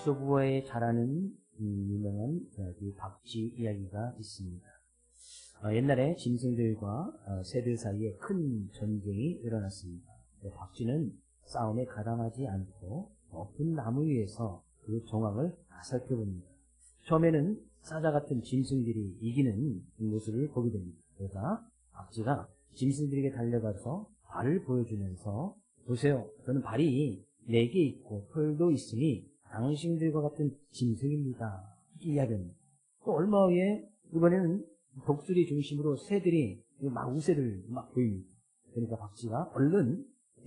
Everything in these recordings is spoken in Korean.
이솝우화에 잘하는 유명한 그 박쥐 이야기가 있습니다. 옛날에 짐승들과 새들 사이에 큰 전쟁이 일어났습니다. 박쥐는 싸움에 가담하지 않고 높은 나무 위에서 그 정황을 살펴봅니다. 처음에는 사자 같은 짐승들이 이기는 모습을 보게 됩니다. 그러다 박쥐가 짐승들에게 달려가서 발을 보여주면서 보세요. 저는 발이 4개 있고 털도 있으니 당신들과 같은 짐승입니다. 이렇게 이야기합니다. 또 얼마 후에 이번에는 독수리 중심으로 새들이 막 우세를 막 보입니다. 그러니까 박쥐가 얼른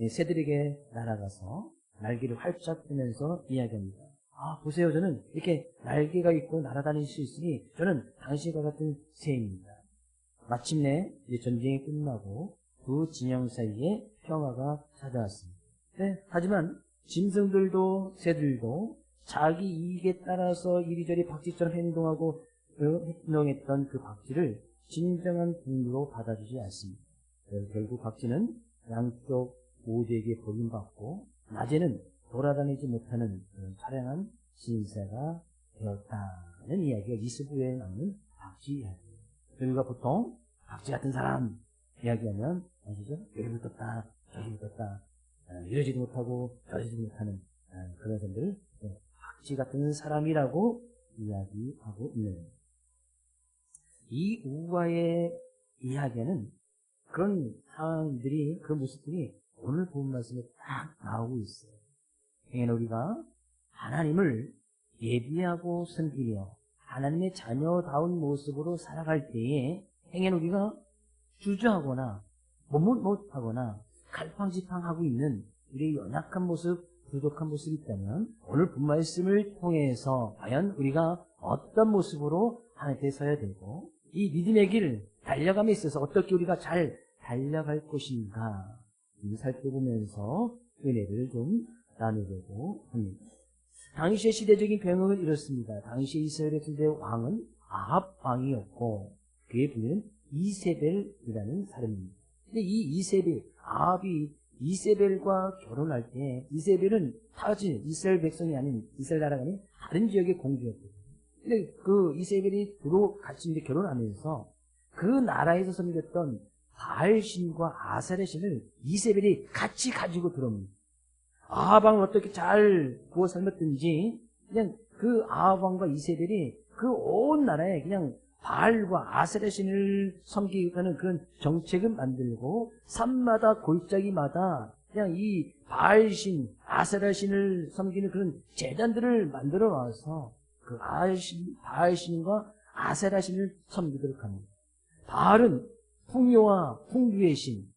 새들에게 날아가서 날개를 활짝 펴면서 이야기합니다. 보세요. 저는 이렇게 날개가 있고 날아다닐 수 있으니 저는 당신과 같은 새입니다. 마침내 이제 전쟁이 끝나고 두 진영 사이에 평화가 찾아왔습니다. 하지만 짐승들도 새들도 자기 이익에 따라서 이리저리 박쥐처럼 행동했던 그 박쥐를 진정한 동료로 받아주지 않습니다. 결국 박쥐는 양쪽 모두에게 버림받고 낮에는 돌아다니지 못하는 그런 처량한 신세가 되었다는 이야기가 이솝우화에 나오는 박쥐 이야기예요. 우리가 보통 박쥐 같은 사람 이야기하면 아시죠? 여기 붙었다 저기 붙었다 이러지도 못하고 저러지도 못하는 그런 사람들을 박쥐 같은 사람이라고 이야기하고 있는 겁니다. 이 우화의 이야기에는 그런 상황들이, 그런 모습들이 오늘 본 말씀에 딱 나오고 있어요. 행여는 우리가 하나님을 예비하고 섬기며 하나님의 자녀다운 모습으로 살아갈 때에 행여는 우리가 주저하거나 못하거나 갈팡질팡하고 있는 우리의 연약한 모습, 부족한 모습이 있다면 오늘 본 말씀을 통해서 과연 우리가 어떤 모습으로 하나님께 서야 되고 이 믿음의 길 달려감에 있어서 어떻게 우리가 잘 달려갈 것인가 살펴보면서 은혜를 좀 나누려고 합니다. 당시의 시대적인 배경은 이렇습니다. 당시 이스라엘의 시대 왕은 아합 왕이었고 그의 부인은 이세벨이라는 사람입니다. 근데 이 이세벨, 아합이 이세벨과 결혼할 때 이세벨은 타지 이스라엘 백성이 아닌 이스라엘 나라가 아닌 다른 지역의 공주였거든요. 근데 그 이세벨이 같이 이제 결혼하면서 그 나라에서 섬겼던 바알신과 아세라 신을 이세벨이 같이 가지고 들어옵니다. 아합왕을 어떻게 잘 구워 삶았든지 그냥 그 아합왕과 이세벨이 그 온 나라에 그냥 바알과 아세라 신을 섬기는 그런 정책을 만들고 산마다 골짜기마다 그냥 이 바알신, 아세라 신을 섬기는 그런 재단들을 만들어 놔서 그 바알신과 아세라 신을 섬기도록 합니다. 바알은 풍요와 풍부의 신,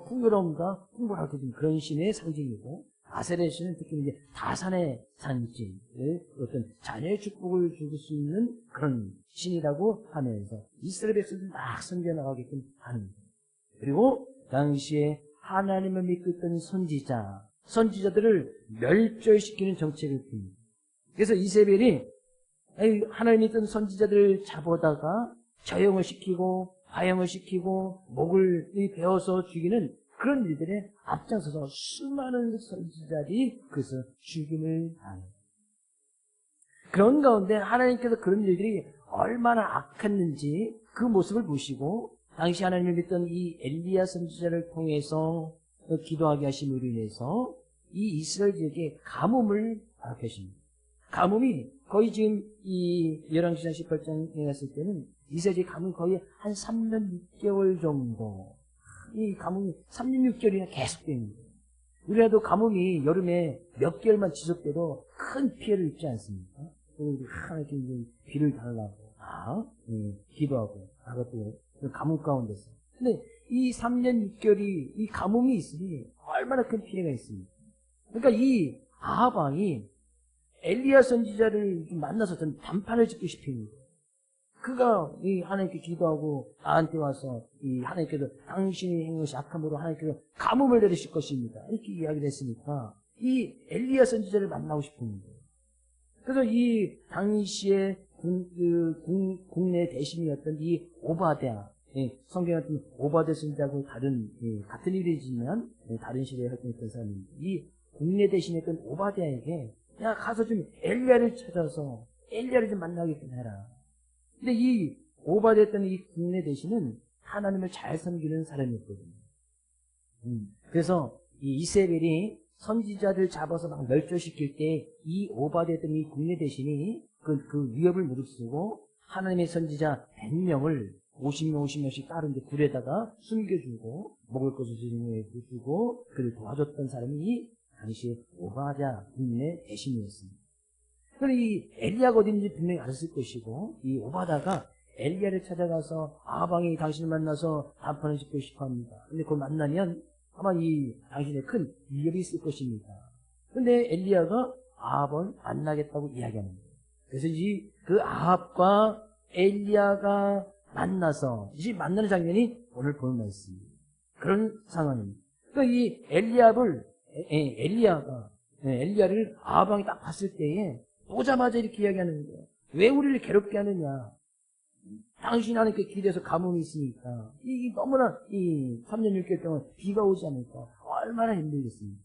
풍요로움과 풍부할 것 같은 그런 신의 상징이고 아세라 신은 특히 이제 다산의 산신, 어떤 자녀의 축복을 줄 수 있는 그런 신이라고 하면서 이스라엘 백성들 막 섬겨나가게끔 하는 거예요. 그리고 당시에 하나님을 믿고 있던 선지자들을 멸절시키는 정책을 핍니다. 그래서 이세벨이 하나님 믿던 선지자들을 잡아다가 처형을 시키고 화형을 시키고 목을 베어서 죽이는 그런 일들에 앞장서서 수많은 선지자들이 그래서 죽임을 당해요. 그런 가운데 하나님께서 그런 일들이 얼마나 악했는지 그 모습을 보시고 당시 하나님을 믿던 이 엘리야 선지자를 통해서 기도하게 하심으로 인해서 이 이스라엘 지역에 가뭄을 허락하십니다. 가뭄이 거의 지금 이 열왕기상 18장에 갔을 때는 이스라엘 지역 가뭄이 거의 한 3년 6개월 정도 이 가뭄이 3년 6개월이나 계속됩니다. 우리라도 가뭄이 여름에 몇 개월만 지속돼도 큰 피해를 입지 않습니까? 하나님께 비를 달라고 기도하고 그것도 가뭄 가운데서. 근데 이 3년 6개월이 이 가뭄이 있으니 얼마나 큰 피해가 있습니까? 그러니까 이 아합 왕이 엘리야 선지자를 만나서 전 단판을 짓고 싶은 거예요. 그가 이 하나님께 기도하고 나한테 와서 이 하나님께서 당신이 한 것이 악함으로 하나님께서 가뭄을 내리실 것입니다. 이렇게 이야기를 했으니까 이 엘리야 선지자를 만나고 싶은 거예요. 그래서 이 당시에 국내 대신이었던 이 오바댜, 성경에 같은 오바댜 선지자하고 같은 일이지만 다른 시대에 활동했던 사람입니다. 이 국내 대신이었던 오바댜에게 야, 가서 좀 엘리야를 찾아서 엘리야를 좀 만나게끔 해라. 근데 이 오바됐던 이 국내 대신은 하나님을 잘 섬기는 사람이었거든요. 그래서 이 이세벨이 선지자들 잡아서 막 멸절시킬 때 이 오바됐던 이 국내 대신이 그 위협을 무릅쓰고 하나님의 선지자 100명을 50명씩 다른 데 굴에다가 숨겨주고 먹을 것을 주고 그를 도와줬던 사람이 당시에 오바댜 국내 대신이었습니다. 그런데 이 엘리야가 어디 있는지 분명히 알았을 것이고 이 오바댜가 엘리야를 찾아가서 아방이 당신을 만나서 단판을 짓고 싶어 합니다. 근데 그걸 만나면 아마 이 당신의 큰 위협이 있을 것입니다. 근데 엘리야가 아합을 만나겠다고 이야기하는 거예요. 그래서 그 아합과 엘리야가 만나서 이제 만나는 장면이 오늘 보는 말씀입니다. 그런 상황입니다. 그러니까 이 엘리야를 아합왕이 딱 봤을 때에 보자마자 이렇게 이야기하는 거예요. 왜 우리를 괴롭게 하느냐? 당신 하나님께 기대서 가뭄이 있으니까 이게 너무나 이 3년 6개월 동안 비가 오지 않으니까 얼마나 힘들겠습니까?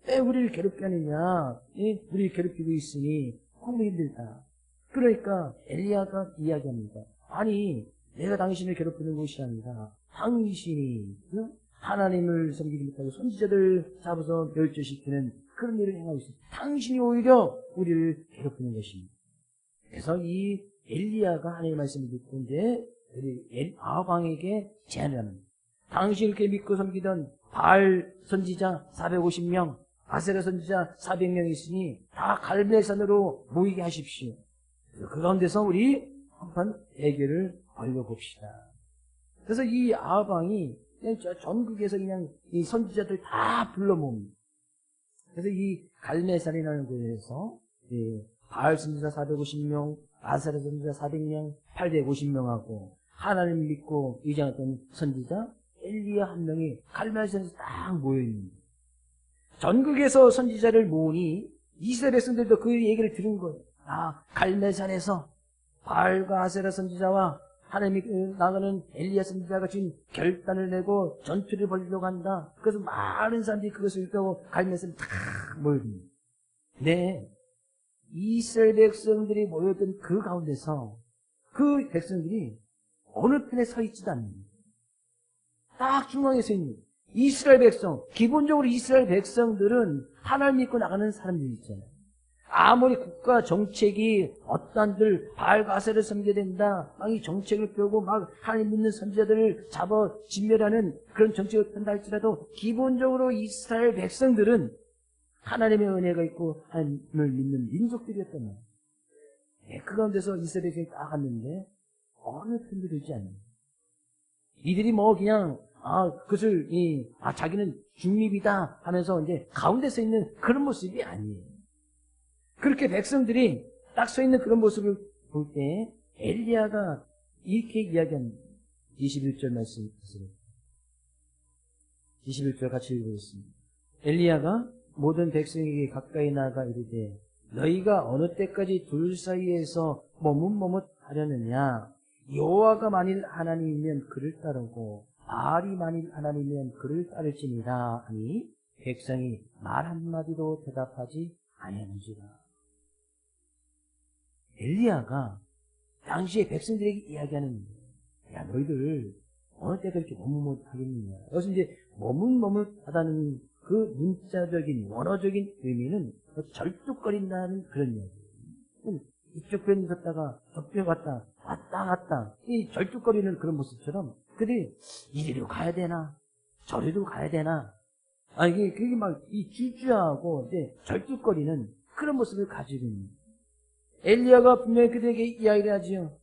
왜 우리를 괴롭게 하느냐? 우리를 괴롭히고 있으니 너무 힘들다. 그러니까 엘리야가 이야기합니다. 아니 내가 당신을 괴롭히는 것이 아니라 당신이 하나님을 섬기지 못하고 선지자들 잡아서 멸절시키는 그런 일을 행하고 있습니다. 당신이 오히려 우리를 괴롭히는 것입니다. 그래서 이 엘리야가 하나님의 말씀을 듣고 이제 아합 왕에게 제안을 합니다. 당신을 이렇게 믿고 섬기던 바알 선지자 450명, 아세라 선지자 400명 있으니 다 갈멜산으로 모이게 하십시오. 그 가운데서 우리 한판 대결을 벌려봅시다. 그래서 이 아합 왕이 그냥 전국에서 그냥 이 선지자들 다 불러 모읍니다. 그래서 이 갈멜산이라는 곳에서 바알 선지자 450명, 아세라 선지자 400명, 850명하고 하나님을 믿고 의지했던 선지자 엘리야 한 명이 갈멜산에서 딱 모여있습니다. 전국에서 선지자를 모으니 이스라엘 백성들도 그 얘기를 들은 거예요. 갈멜산에서 바알과 아세라 선지자와 하나님이 나가는 엘리야 선지자가 지금 결단을 내고 전투를 벌이려고 한다. 그래서 많은 사람들이 그것을 읽고 갈멜산에 다 모여듭니다. 네, 이스라엘 백성들이 모였던 그 가운데서 그 백성들이 어느 편에 서 있지도 않습니다. 딱 중앙에 서 있는 이스라엘 백성. 기본적으로 이스라엘 백성들은 하나님 믿고 나가는 사람들이 있잖아요. 아무리 국가 정책이 어떠한들 바알과 아세라를 섬겨야 된다. 막 이 정책을 펴고 막 하나님 믿는 선지자들을 잡아 진멸하는 그런 정책을 편다 할지라도 기본적으로 이스라엘 백성들은 하나님의 은혜가 있고 하나님을 믿는 민족들이었단 말이에요. 그 가운데서 이스라엘 백성이 딱 갔는데 어느 편도 되지 않는 이들이 그냥 그것을 자기는 중립이다 하면서 이제 가운데 서 있는 그런 모습이 아니에요. 그렇게 백성들이 딱 서 있는 그런 모습을 볼 때 엘리야가 이렇게 이야기합니다. 21절 말씀 보세요. 21절 같이 읽어보겠습니다. 엘리야가 모든 백성에게 가까이 나아가 이르되 너희가 어느 때까지 둘 사이에서 머뭇머뭇하려느냐? 여호와가 만일 하나님이면 그를 따르고 바알이 만일 하나님이면 그를 따를지니라 하니 백성이 말 한마디도 대답하지 아니하는지라. 엘리야가 당시에 백성들에게 이야기하는 거예요. 야, 너희들 어느 때가 이렇게 머뭇머뭇하겠느냐. 여기서 이제 머뭇머뭇하다는 그 문자적인 원어적인 의미는 절뚝거린다는 그런 이야기예요. 이쪽 편에 섰다가 저쪽 갔다 왔다 갔다 이 절뚝거리는 그런 모습처럼 그들이 이리로 가야 되나 저리로 가야 되나 그게 막 이 주저하고 이제 절뚝거리는 그런 모습을 가지고 있는 엘리야가 분명히 그들에게 이야기를 하지요.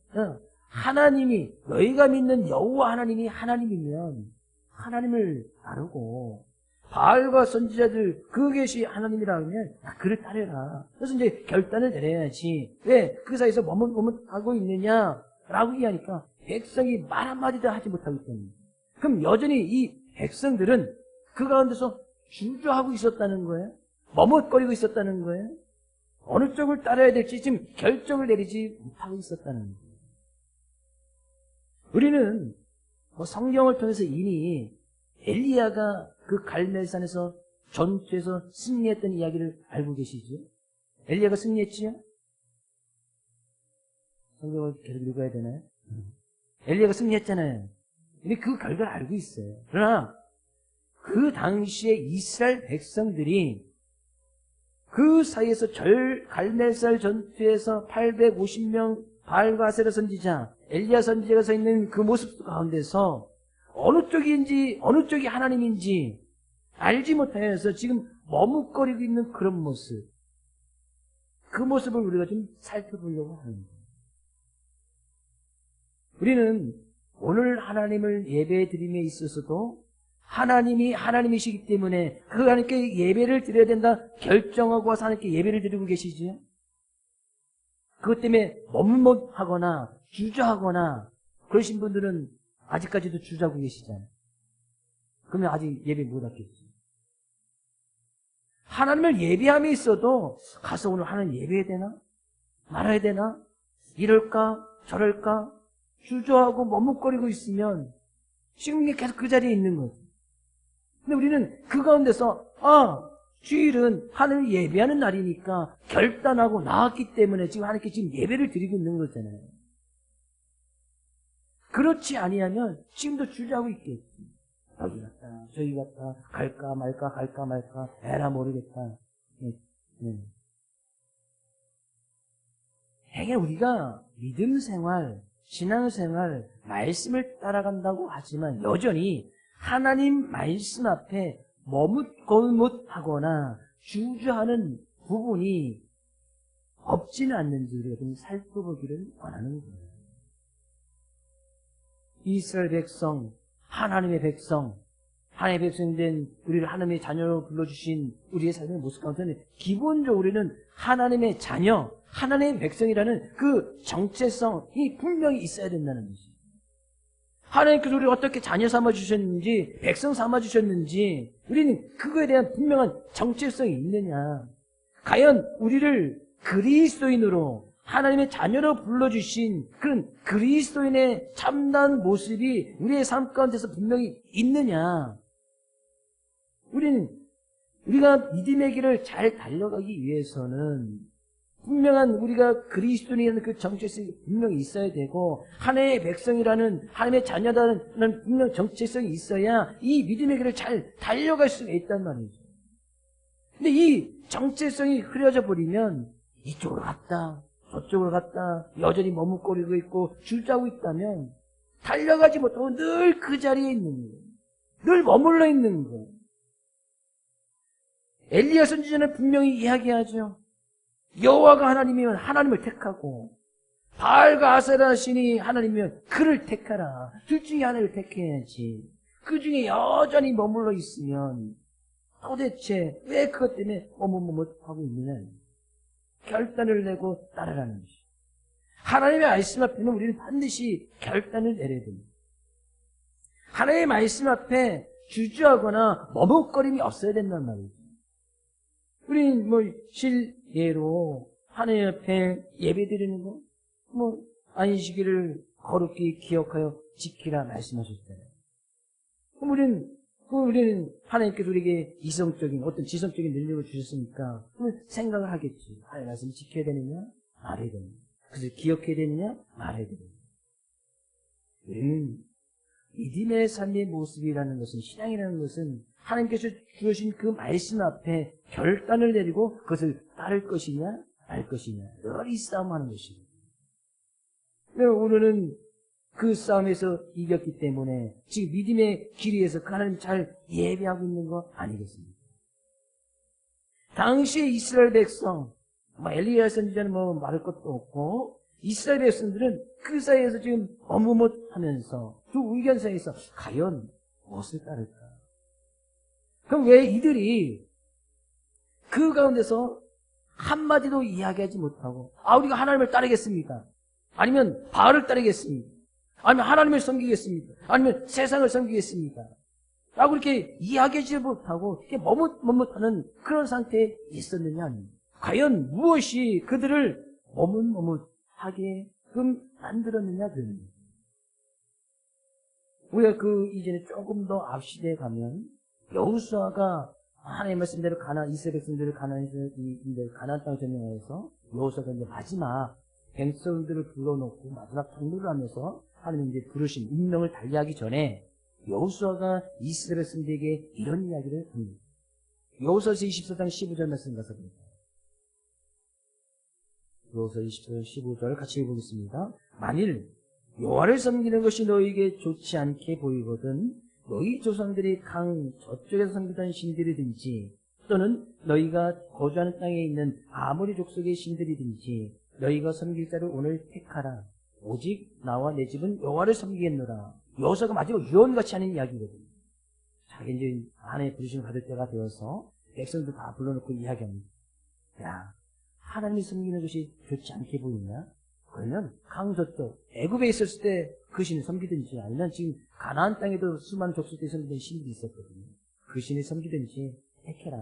하나님이 너희가 믿는 여호와 하나님이 하나님이면 하나님을 따르고 바알과 선지자들 그것이 하나님이라 하면 그를 따르라. 그래서 이제 결단을 내려야지. 왜 그 사이에서 머뭇머뭇하고 있느냐라고 이야기하니까 백성이 말 한마디도 하지 못하고 있다는 거예요. 그럼 여전히 이 백성들은 그 가운데서 주저하고 있었다는 거예요. 머뭇거리고 있었다는 거예요. 어느 쪽을 따라야 될지 지금 결정을 내리지 못하고 있었다는 거예요. 우리는 성경을 통해서 이미 엘리야가 그 갈멜산에서 전투에서 승리했던 이야기를 알고 계시죠? 엘리야가 승리했지요? 성경을 계속 읽어야 되나요? 엘리야가 승리했잖아요. 근데 그 결과를 알고 있어요. 그러나 그 당시에 이스라엘 백성들이 그 사이에서 갈멜살 전투에서 850명 바알과 아세라 선지자, 엘리야 선지자가 서 있는 그 모습 가운데서 어느 쪽이 하나님인지 알지 못하여서 지금 머뭇거리고 있는 그런 모습, 그 모습을 우리가 좀 살펴보려고 하는 거예요. 우리는 오늘 하나님을 예배 드림에 있어서도 하나님이 하나님이시기 때문에 그 하나님께 예배를 드려야 된다 결정하고 와서 하나님께 예배를 드리고 계시지요. 그것 때문에 머뭇하거나 주저하거나 그러신 분들은 아직까지도 주저하고 계시잖아요. 그러면 아직 예배 못 받겠죠. 하나님을 예배함에 있어도 가서 오늘 하나님 예배해야 되나? 말아야 되나? 이럴까? 저럴까? 주저하고 머뭇거리고 있으면 지금 계속 그 자리에 있는 거죠. 근데 우리는 그 가운데서 주일은 하나님을 예배하는 날이니까 결단하고 나왔기 때문에 지금 하나님께 지금 예배를 드리고 있는 거잖아요. 그렇지 아니하면 지금도 주저하고 있겠지. 여기 갔다 저기 갔다 갈까 말까 에라 모르겠다. 되게 우리가 믿음 생활, 신앙 생활, 말씀을 따라간다고 하지만 여전히 하나님 말씀 앞에 머뭇거뭇하거나 주저하는 부분이 없지는 않는지 우리가 좀 살펴보기를 원하는 거예요. 이스라엘 백성, 하나님의 백성, 하나님의 백성된 우리를 하나님의 자녀로 불러주신 우리의 삶의 모습 가운데는 기본적으로 우리는 하나님의 자녀, 하나님의 백성이라는 그 정체성이 분명히 있어야 된다는 것이죠. 하나님께서 우리를 어떻게 자녀 삼아주셨는지, 백성 삼아주셨는지, 우리는 그거에 대한 분명한 정체성이 있느냐. 과연 우리를 그리스도인으로, 하나님의 자녀로 불러주신 그런 그리스도인의 참다운 모습이 우리의 삶 가운데서 분명히 있느냐. 우리가 믿음의 길을 잘 달려가기 위해서는 분명한 우리가 그리스도인이라는 그 정체성이 분명히 있어야 되고 하나님의 백성이라는 하나님의 자녀라는 분명 정체성이 있어야 이 믿음의 길을 잘 달려갈 수가 있단 말이죠. 근데 이 정체성이 흐려져 버리면 이쪽으로 갔다 저쪽으로 갔다 여전히 머뭇거리고 있고 주저하고 있다면 달려가지 못하고 늘 그 자리에 있는 거예요. 늘 머물러 있는 거예요. 엘리야 선지자는 분명히 이야기하죠. 여호와가 하나님이면 하나님을 택하고 바알과 아세라 신이 하나님이면 그를 택하라. 둘 중에 하나를 택해야지. 그 중에 여전히 머물러 있으면 도대체 왜 그것 때문에 머뭇하고 있느냐. 결단을 내고 따르라는 것이죠. 하나님의 말씀 앞에는 우리는 반드시 결단을 내려야 됩니다. 하나님의 말씀 앞에 주저하거나 머뭇거림이 없어야 된단 말이죠. 우리는 실예로 하나님 앞에 예배 드리는 거, 안식일을 거룩히 기억하여 지키라 말씀하셨잖아요. 그럼 우리는 하나님께서 우리에게 이성적인 어떤 지성적인 능력을 주셨으니까 그러면 생각을 하겠지. 하나님 말씀 지켜야 되느냐? 말해야 되느냐? 그래서 기억해야 되느냐? 말해야 되느냐? 우리는 믿음의 삶의 모습이라는 것은, 신앙이라는 것은 하나님께서 주신 그 말씀 앞에 결단을 내리고 그것을 따를 것이냐 말 것이냐 늘 이 싸움하는 것입니다. 오늘은 그 싸움에서 이겼기 때문에 지금 믿음의 길 위에서 그 하나님 잘 예배하고 있는 거 아니겠습니까? 당시에 이스라엘 백성, 엘리야 선지자는 말할 것도 없고 이스라엘 백성들은 그 사이에서 지금 머뭇하면서 두 의견 사이에서 과연 무엇을 따를까? 그럼 왜 이들이 그 가운데서 한마디도 이야기하지 못하고 우리가 하나님을 따르겠습니까? 아니면 바알을 따르겠습니까? 아니면 하나님을 섬기겠습니까? 아니면 세상을 섬기겠습니까? 라고 이렇게 이야기하지 못하고 이렇게 머뭇하는 그런 상태에 있었느냐? 과연 무엇이 그들을 머뭇하게끔 만들었느냐? 우리가 그 이전에 조금 더 앞시대에 가면 여호수아가 하나님의 말씀대로 이스라엘 백성들을 가나안 땅 점령하여서 여호수아가 이제 마지막 백성들을 불러놓고 마지막 통로를 하면서 하나님 이제 부르신 운명을 달리하기 전에 여호수아가 이스라엘 백성들에게 이런 이야기를 합니다. 여호수아서 24장 15절 말씀 가서 봅니다. 여호수아 24장 15절 같이 읽어보겠습니다. 만일 여호와를 섬기는 것이 너희에게 좋지 않게 보이거든 너희 조상들이 강 저쪽에서 섬기던 신들이든지 또는 너희가 거주하는 땅에 있는 아모리 족속의 신들이든지 너희가 섬길 자를 오늘 택하라. 오직 나와 내 집은 여호와를 섬기겠노라. 여호수아가 마지막 유언같이 하는 이야기거든요. 자기 이제 하나님의 부르심을 받을 때가 되어서 백성들 다 불러놓고 이야기합니다. 야, 하나님이 섬기는 것이 좋지 않게 보이냐? 그러면 강 저쪽 애굽에 있었을 때 그 신을 섬기든지 아니면 지금 가나안 땅에도 수많은 족속들이 섬기던 신들이 있었거든요. 그 신을 섬기든지 택해라.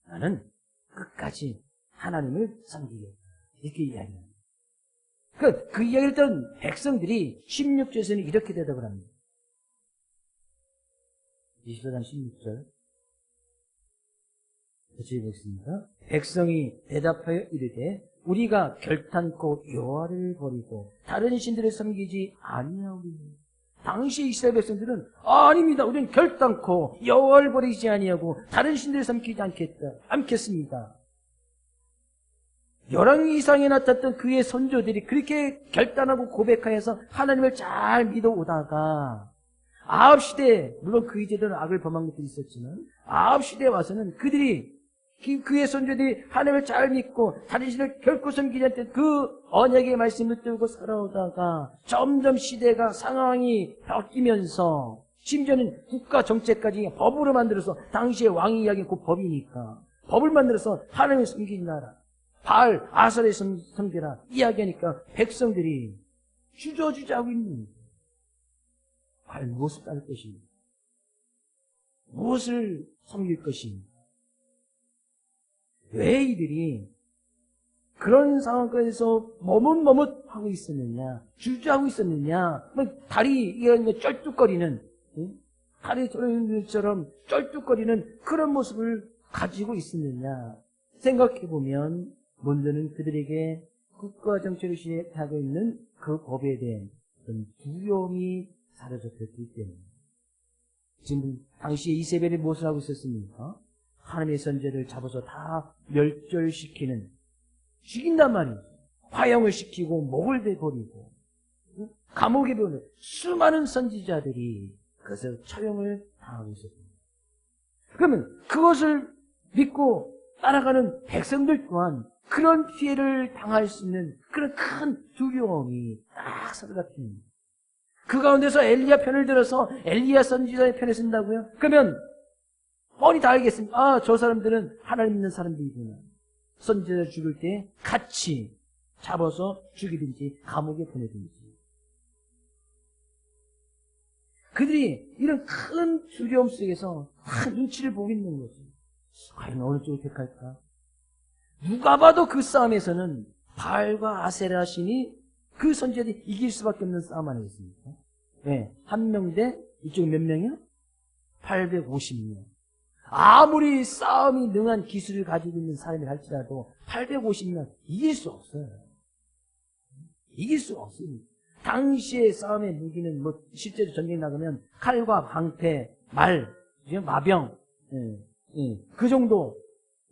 나는 끝까지 하나님을 섬기겠다. 이렇게 이야기합니다. 그 이야기를 듣던 백성들이 16절에서는 이렇게 대답을 합니다. 24장 16절 같이 읽겠습니다. 백성이 대답하여 이르되 우리가 결탄코 여호와를 버리고 다른 신들을 섬기지 아니하오니. 당시 이스라엘 백성들은 아닙니다. 우리는 결단코 여호와를 버리지 아니하고 다른 신들을 섬기지 않겠습니다. 열왕기상에 나타났던 그의 선조들이 그렇게 결단하고 고백하여서 하나님을 잘 믿어오다가 아합시대, 물론 그 이제는 악을 범한 것들이 있었지만 아합시대에 와서는 그들이 그의 선조들이 하나님을 잘 믿고 다른 신을 결코 섬기지 않던 그 언약의 말씀을 들고 살아오다가 점점 시대가 상황이 바뀌면서 심지어는 국가 정책까지 법으로 만들어서 당시의 왕이 이야기는 그 법이니까 법을 만들어서 하나님을 섬기는 나라 바알, 아설에 섬기라 이야기하니까 백성들이 주저주저하고 있는 거예요. 과연 무엇을 따를 것입니까? 무엇을 섬길 것입니까? 왜 이들이 그런 상황에서 머뭇머뭇하고 있었느냐, 주저하고 있었느냐, 다리 이런 쩔뚝거리는, 다리 저처럼 쩔뚝거리는 그런 모습을 가지고 있었느냐 생각해보면 먼저는 그들에게 국가 정책을 시행하고 있는 그 법에 대한 어떤 두려움이 사라졌기 때문입니다. 지금 당시에 이세벨이 무엇을 하고 있었습니까? 하나님의 선제를 잡아서 다 멸절시키는, 죽인단 말이죠. 화형을 시키고 목을 베버리고 감옥에 보는 수많은 선지자들이 그것을 처형을 당하고 있었습니다. 그러면 그것을 믿고 따라가는 백성들 또한 그런 피해를 당할 수 있는 그런 큰 두려움이 딱 사로잡힙니다. 그 가운데서 엘리야 편을 들어서 엘리야 선지자의 편에 쓴다고요? 그러면 뻔히 다 알겠습니다. 아, 저 사람들은 하나님 믿는 사람들이구나. 선지자 죽을 때 같이 잡아서 죽이든지 감옥에 보내든지. 그들이 이런 큰 두려움 속에서 큰 눈치를 보고 있는 거죠. 과연 어느 쪽을 택할까? 누가 봐도 그 싸움에서는 바알과 아세라 신이 그 선지자들이 이길 수밖에 없는 싸움 아니겠습니까? 네, 한 명 대 이쪽 몇 명이요? 850명. 아무리 싸움이 능한 기술을 가지고 있는 사람이 할지라도 850명 이길 수 없어요. 이길 수가 없습니다. 당시의 싸움의 무기는 뭐 실제로 전쟁 나가면 칼과 방패, 말, 마병, 그 정도.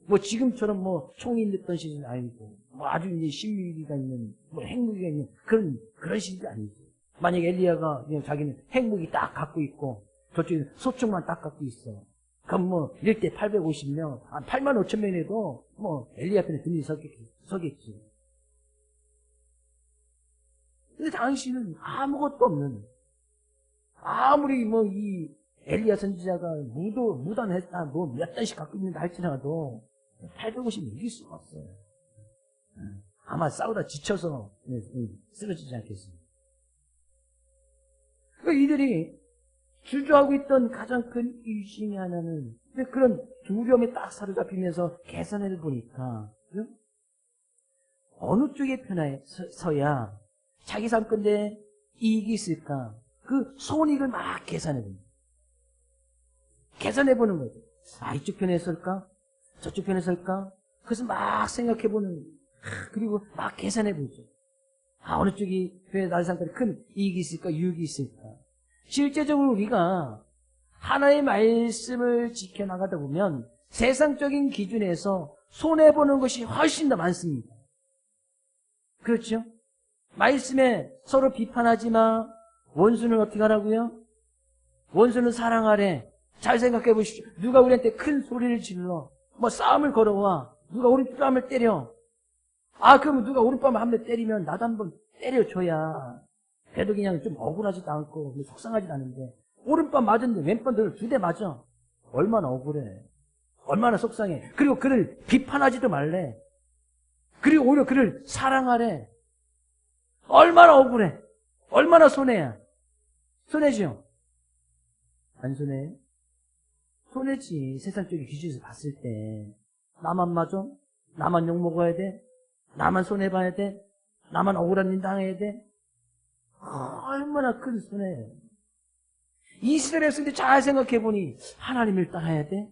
뭐 지금처럼 뭐 총이 있던 시절이 아니고 뭐 아주 이제 신무기가 있는 뭐 핵무기가 있는 그런 시절이 아니죠. 만약에 엘리야가 그냥 자기는 핵무기 딱 갖고 있고 저쪽에 소총만 딱 갖고 있어. 그럼 뭐 이럴 때 850명, 한 8만 5천 명에도 뭐 엘리야 편에 등이 서겠지. 근데 당시는 아무것도 없는, 아무리 뭐 이 엘리야 선지자가 무단했다, 뭐 몇 단씩 갖고 있는다 할지라도 850명 이길 수가 없어요. 아마 싸우다 지쳐서 쓰러지지 않겠습니다. 그러니까 이들이 주저하고 있던 가장 큰 이유 중에 하나는 그런 두려움에 딱 사로잡히면서 계산해 보니까 어느 쪽에 편에 서야 자기 삶건데 이익이 있을까? 그 손익을 막 계산해 봅니다. 계산해 보는 거죠. 아, 이쪽 편에 설까? 저쪽 편에 설까? 그래서 막 생각해보는, 그리고 막 계산해보죠. 아, 어느 쪽이 나의 상태에 큰 이익이 있을까, 유익이 있을까? 실제적으로 우리가 하나의 말씀을 지켜나가다 보면 세상적인 기준에서 손해보는 것이 훨씬 더 많습니다. 그렇죠? 말씀에 서로 비판하지 마. 원수는 어떻게 하라고요? 원수는 사랑하래. 잘 생각해 보십시오. 누가 우리한테 큰 소리를 질러. 뭐 싸움을 걸어와. 누가 우리 뺨을 때려. 아, 그러면 누가 오른뺨을 한 대 때리면 나도 한번 때려줘야 그래도 그냥 좀 억울하지도 않고 속상하지도 않은데 오른뺨 맞았는데 왼뺨을 2대 맞아. 얼마나 억울해. 얼마나 속상해. 그리고 그를 비판하지도 말래. 그리고 오히려 그를 사랑하래. 얼마나 억울해. 얼마나 손해야. 손해죠? 안 손해? 손해지. 세상적인 기준에서 봤을 때 나만 맞아? 나만 욕먹어야 돼? 나만 손해봐야 돼? 나만 억울한 일 당해야 돼? 얼마나 큰 손해. 이스라엘 백성들 잘 생각해보니 하나님을 따라야 돼?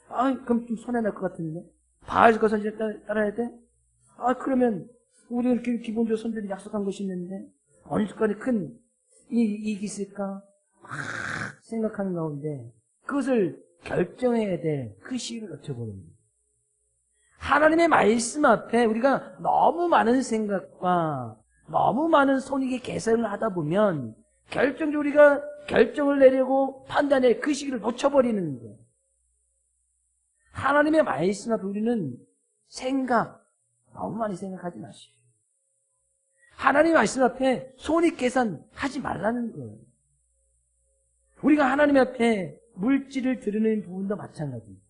아, 그럼 좀 손해날 것 같은데? 바알과 선지자를 따라야 돼? 아, 그러면 우리는 기본적으로 선들이 약속한 것이 있는데 어느 순간에 큰 이익이 있을까? 막 생각하는 가운데 그것을 결정해야 될 그 시기를 놓쳐버립니다. 하나님의 말씀 앞에 우리가 너무 많은 생각과 너무 많은 손익의 계산을 하다 보면 결정적으로 우리가 결정을 내려고 판단해 그 시기를 놓쳐버리는 거예요. 하나님의 말씀 앞에 우리는 너무 많이 생각하지 마십시오. 하나님의 말씀 앞에 손익 계산하지 말라는 거예요. 우리가 하나님 앞에 물질을 드러내는 부분도 마찬가지입니다.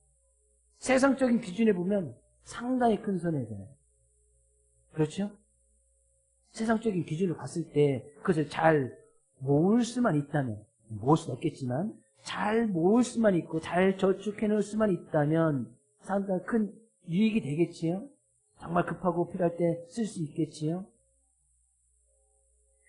세상적인 기준에 보면 상당히 큰 손해잖아요. 그렇죠? 세상적인 기준을 봤을 때 그것을 잘 모을 수만 있다면, 모을 수는 없겠지만 잘 모을 수만 있고 잘 저축해 놓을 수만 있다면 상당히 큰 유익이 되겠지요? 정말 급하고 필요할 때 쓸 수 있겠지요?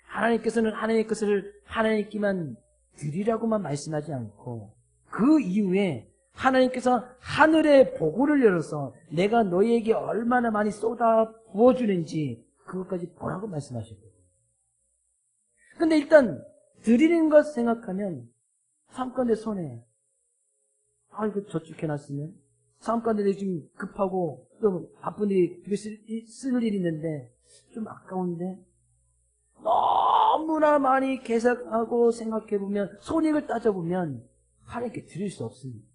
하나님께서는 하나님의 것을 하나님께만 드리라고만 말씀하지 않고 그 이후에 하나님께서 하늘의 보고를 열어서 내가 너희에게 얼마나 많이 쏟아 부어주는지 그것까지 보라고 말씀하셨거든요. 근데 일단 드리는 것 생각하면 삶 가운데 손해. 이거 저축해놨으면 삶 가운데 지금 급하고 또 바쁜데 쓸 일이 있는데 좀 아까운데 너무나 많이 계산하고 생각해보면 손익을 따져보면 하나님께 드릴 수 없습니다.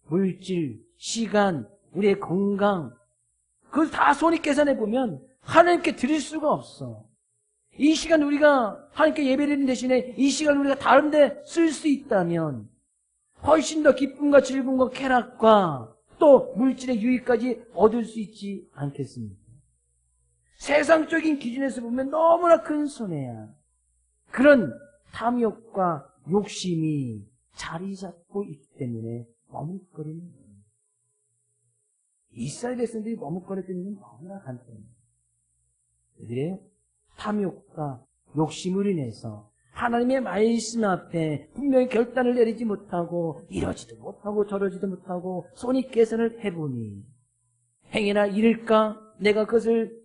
물질, 시간, 우리의 건강 그걸 다 손익 계산해보면 하나님께 드릴 수가 없어. 이 시간 우리가 하나님께 예배드리는 대신에 이 시간 우리가 다른 데 쓸 수 있다면 훨씬 더 기쁨과 즐거움과 쾌락과 또 물질의 유익까지 얻을 수 있지 않겠습니까? 세상적인 기준에서 보면 너무나 큰 손해야. 그런 탐욕과 욕심이 자리 잡고 있기 때문에 머뭇거리는 거예요. 이스라엘 백성들이 머뭇거렸던 이유는 너무나 간단해요. 그들의 탐욕과 욕심으로 인해서 하나님의 말씀 앞에 분명히 결단을 내리지 못하고 이러지도 못하고 저러지도 못하고 손익 계산을 해보니 행여나 잃을까? 내가 그것을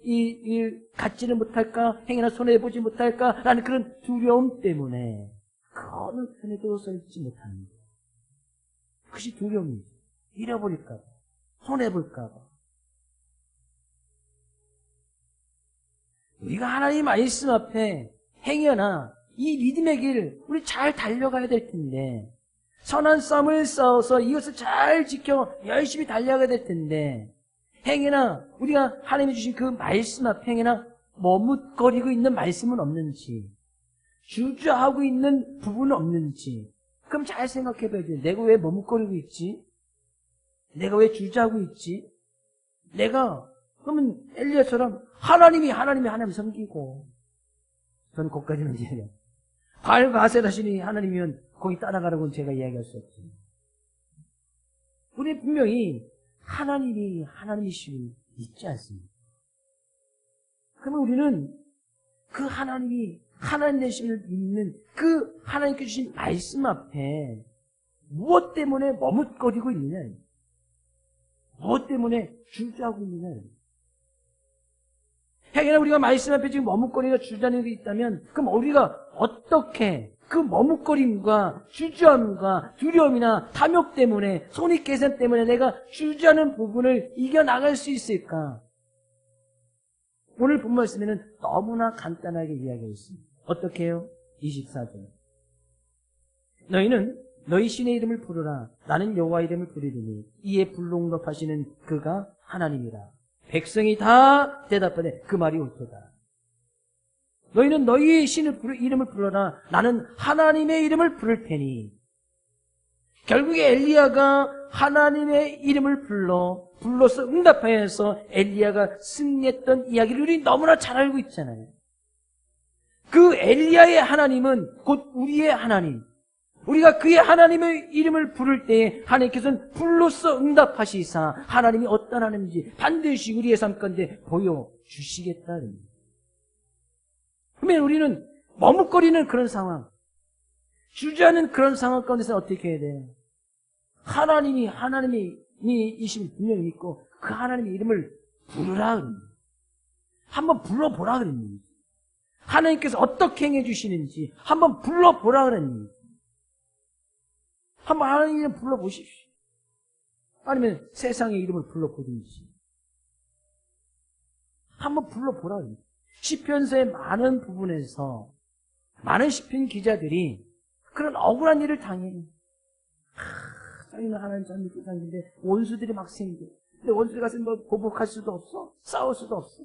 갖지는 못할까? 행여나 손해보지 못할까? 라는 그런 두려움 때문에 그 어느 편에도 서있지 못하는 거예요. 그것이 두려움이죠. 잃어버릴까 봐. 손해볼까 봐. 우리가 하나님 말씀 앞에 행여나 이 믿음의 길 우리 잘 달려가야 될 텐데 선한 싸움을 싸워서 이것을 잘 지켜 열심히 달려가야 될 텐데 행여나 우리가 하나님이 주신 그 말씀 앞에 행여나 머뭇거리고 있는 말씀은 없는지 주저하고 있는 부분은 없는지 그럼 잘 생각해 봐야 돼요. 내가 왜 머뭇거리고 있지? 내가 왜 주저하고 있지? 내가 그러면 엘리야처럼 하나님 섬기고 저는 거기까지는 이해해요. 바알과 아세라신이 하나님이면 거기 따라가라고는 제가 이야기할 수 없습니다. 우리 분명히 하나님이 하나님이심을 믿지 않습니다. 그러면 우리는 그 하나님이 하나님 되심을 믿는 그 하나님께 주신 말씀 앞에 무엇 때문에 머뭇거리고 있느냐? 무엇 때문에 주저하고 있느냐? 행여나 우리가 말씀 앞에 지금 머뭇거리가 주저하는 게 있다면 그럼 우리가 어떻게 그 머뭇거림과 주저함과 두려움이나 탐욕 때문에 손익계산 때문에 내가 주저하는 부분을 이겨나갈 수 있을까? 오늘 본 말씀에는 너무나 간단하게 이야기하고 있습니다. 어떻게 해요? 24절. 너희는 너희 신의 이름을 부르라. 나는 여호와 이름을 부르리니 이에 불능력하시는 그가 하나님이라. 백성이 다 대답하되 그 말이 옳도다. 너희는 너희 신의 이름을 불러라. 나는 하나님의 이름을 부를 테니. 결국에 엘리야가 하나님의 이름을 불러서 응답하여서 엘리야가 승리했던 이야기를 우리 너무나 잘 알고 있잖아요. 그 엘리야의 하나님은 곧 우리의 하나님. 우리가 그의 하나님의 이름을 부를 때에 하나님께서는 불로써 응답하시사 하나님이 어떤 하나님인지 반드시 우리의 삶 가운데 보여주시겠다는 겁니다. 그러면 우리는 머뭇거리는 그런 상황, 주저하는 그런 상황 가운데서 어떻게 해야 돼? 하나님이 이심을 분명히 믿고 그 하나님의 이름을 부르라 그럽니다. 한번 불러보라 그럽니다. 하나님께서 어떻게 행해 주시는지 한번 불러보라 그럽니다. 한번 하나님 이름 불러보십시오. 아니면 세상의 이름을 불러보든지 한번 불러보라 그럽니다. 시편서의 많은 부분에서 많은 시편 기자들이 그런 억울한 일을 당해요. 자기는 하나님 잘 믿고 다니는데 원수들이 막 생겨. 근데 원수들 가서 뭐 보복할 수도 없어. 싸울 수도 없어.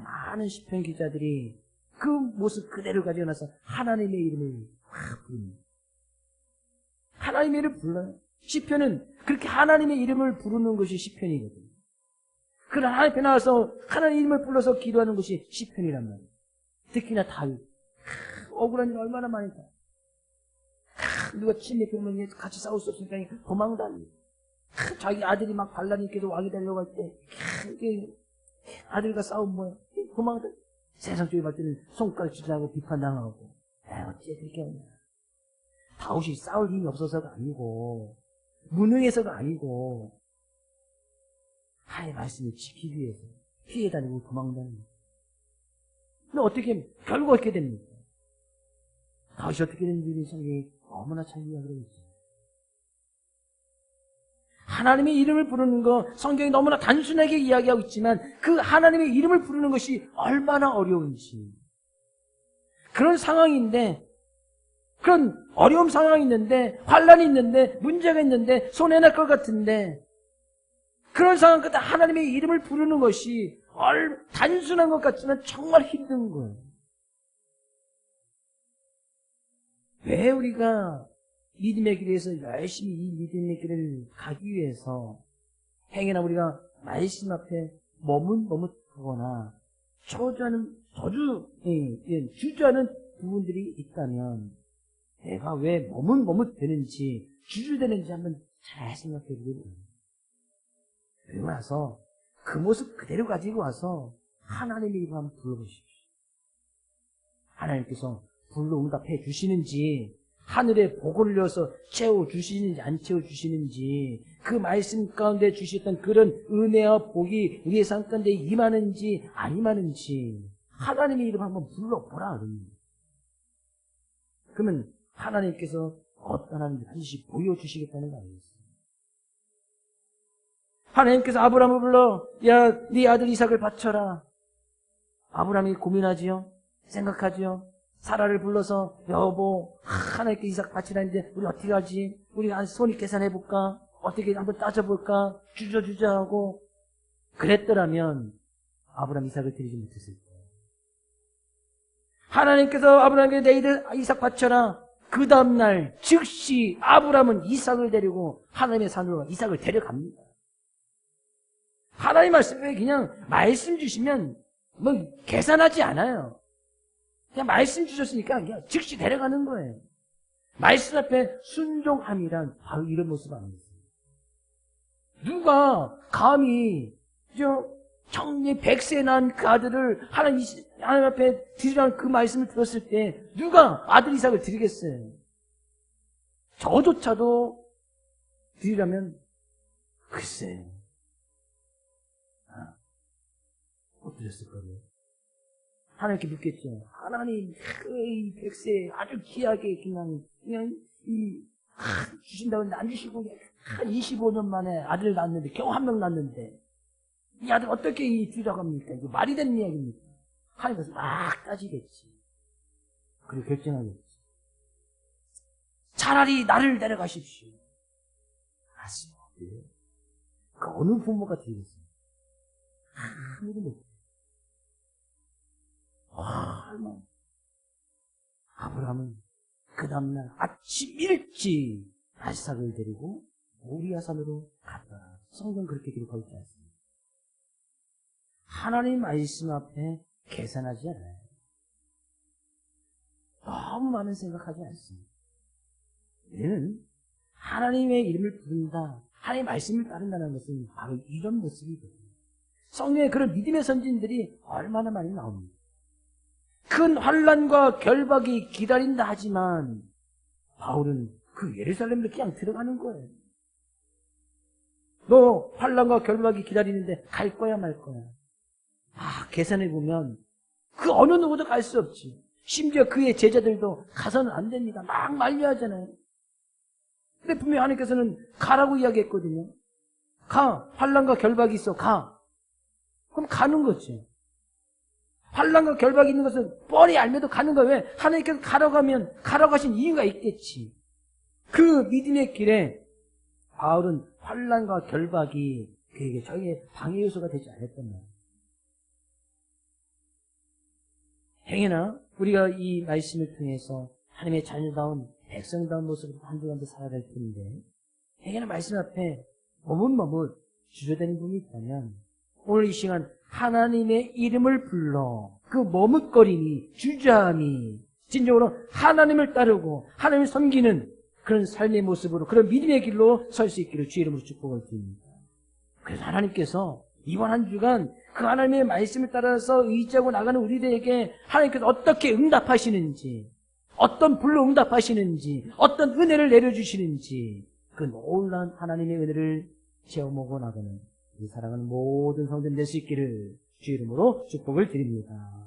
많은 시편 기자들이 그 모습 그대로 가지고 나서 하나님의 이름을 확 부릅니다. 하나님의 이름을 불러요. 시편은 그렇게 하나님의 이름을 부르는 것이 시편이거든요. 그런 하나님 앞에 나와서 하나님의 이름을 불러서 기도하는 것이 시편이란 말이에요. 특히나 다윗. 억울한 일 얼마나 많이 다. 누가 침입하면 같이 싸울 수 없으니까 도망다니고. 자기 아들이 막 발라님께서 왕이 되려고 할 때 아들과 싸움 뭐야? 도망다니고. 세상 쪽에 볼 때는 손가락 지지하고 비판당하고. 어째 그렇게 하냐. 다윗이 싸울 힘이 없어서가 아니고 무능해서가 아니고 하나님의 말씀을 지키기 위해서 피해 다니고 도망다니고. 근데 어떻게 결국 어떻게 됩니까? 다윗이 어떻게 됐는지 성경이 너무나 잘 이야기하고 있어요. 하나님의 이름을 부르는 거 성경이 너무나 단순하게 이야기하고 있지만 그 하나님의 이름을 부르는 것이 얼마나 어려운지 그런 상황인데 그런 어려운 상황이 있는데 환란이 있는데 문제가 있는데 손해날 것 같은데 그런 상황 끝에 하나님의 이름을 부르는 것이 단순한 것 같지만 정말 힘든 거예요. 왜 우리가 믿음의 길에서 열심히 이 믿음의 길을 가기 위해서 행여나 우리가 말씀 앞에 머뭇하거나 주저하는 부분들이 있다면 내가 왜 머뭇되는지 주저되는지 한번 잘 생각해 보세요. 그리고 나서 그 모습 그대로 가지고 와서 하나님의 이름 한번 불러보십시오. 하나님께서 불로 응답해 주시는지 하늘에 복을 올려서 채워주시는지 안 채워주시는지 그 말씀 가운데 주셨던 그런 은혜와 복이 우리의 삶 가운데 임하는지 안 임하는지 하나님의 이름 한번 불러보라 그럽니다. 그러면 하나님께서 어떤 하나님인지 반드시 보여주시겠다는 거 아니겠어요? 하나님께서 아브라함을 불러 야, 네 아들 이삭을 바쳐라. 아브라함이 고민하지요? 생각하지요? 사라를 불러서 여보 하나님께 이삭 바치라는데 우리 어떻게 하지? 우리 손익 계산해볼까? 어떻게 한번 따져볼까? 주저하고 그랬더라면 아브라함 이삭을 드리지 못했을 거예요. 하나님께서 아브라함에게 내 아들 이삭 바쳐라. 그 다음날 즉시 아브라함은 이삭을 데리고 하나님의 산으로 이삭을 데려갑니다. 하나님 말씀에 그냥 말씀 주시면 뭐 계산하지 않아요. 그냥 말씀 주셨으니까 그냥 즉시 데려가는 거예요. 말씀 앞에 순종함이란 바로 이런 모습 아니겠어요? 누가 감히 청리 100세 난 그 아들을 하나님 앞에 드리라는 그 말씀을 들었을 때 누가 아들 이삭을 드리겠어요? 저조차도 드리라면 글쎄 못 드렸을 거예요. 하나님께 묻겠죠. 하나님, 이 백세 아주 귀하게 그냥 주신다고 했는데 안 주시고 한 25년 만에 아들 낳았는데 겨우 한 명 낳았는데 이 아들 어떻게 드리라고 합니까? 이거 말이 되는 이야기입니까? 하나님께서 막 따지겠지. 그리고 결정하겠지. 차라리 나를 데려가십시오. 하시면 어때요? 그 어느 부모가 드리겠습니까? 아무도 못해요. 아브라함은 그 다음날 아침 일찍 아이삭을 데리고 모리아 산으로 갔다. 성경 그렇게 기록하고 있지 않습니다. 하나님 말씀 앞에 계산하지 않아요. 너무 많은 생각하지 않습니다. 우리는 하나님의 이름을 부른다, 하나님의 말씀을 따른다는 것은 바로 이런 모습이거든요. 성경에 그런 믿음의 선진들이 얼마나 많이 나옵니다. 큰 환난과 결박이 기다린다 하지만 바울은 그 예루살렘으로 그냥 들어가는 거예요. 너 환난과 결박이 기다리는데 갈 거야 말 거야? 계산해보면 그 어느 누구도 갈 수 없지. 심지어 그의 제자들도 가서는 안 됩니다. 막 만류하잖아요. 근데 분명히 하나님께서는 가라고 이야기했거든요. 가. 환난과 결박이 있어. 가. 그럼 가는 거지. 환난과 결박이 있는 것은 뻔히 알면도 가는 거예요. 왜? 하나님께서 가라고 하면 가라고 하신 이유가 있겠지. 그 믿음의 길에 바울은 환난과 결박이 그에게 저에게 방해 요소가 되지 않았단 말이에요. 행여나 우리가 이 말씀을 통해서 하나님의 자녀다운 백성다운 모습으로 한주간도 살아갈 텐데 행여나 말씀 앞에 머뭇머뭇 주저되는 부분이 있다면 오늘 이 시간 하나님의 이름을 불러 그 머뭇거림이 주저함이 진정으로 하나님을 따르고 하나님을 섬기는 그런 삶의 모습으로 그런 믿음의 길로 설 수 있기를 주의 이름으로 축복을 드립니다. 그래서 하나님께서 이번 한 주간 그 하나님의 말씀을 따라서 의지하고 나가는 우리들에게 하나님께서 어떻게 응답하시는지, 어떤 불로 응답하시는지, 어떤 은혜를 내려주시는지 그 놀라운 하나님의 은혜를 체험하고 나가는 우리 사랑하는 모든 성도들 될 수 있기를 주의 이름으로 축복을 드립니다.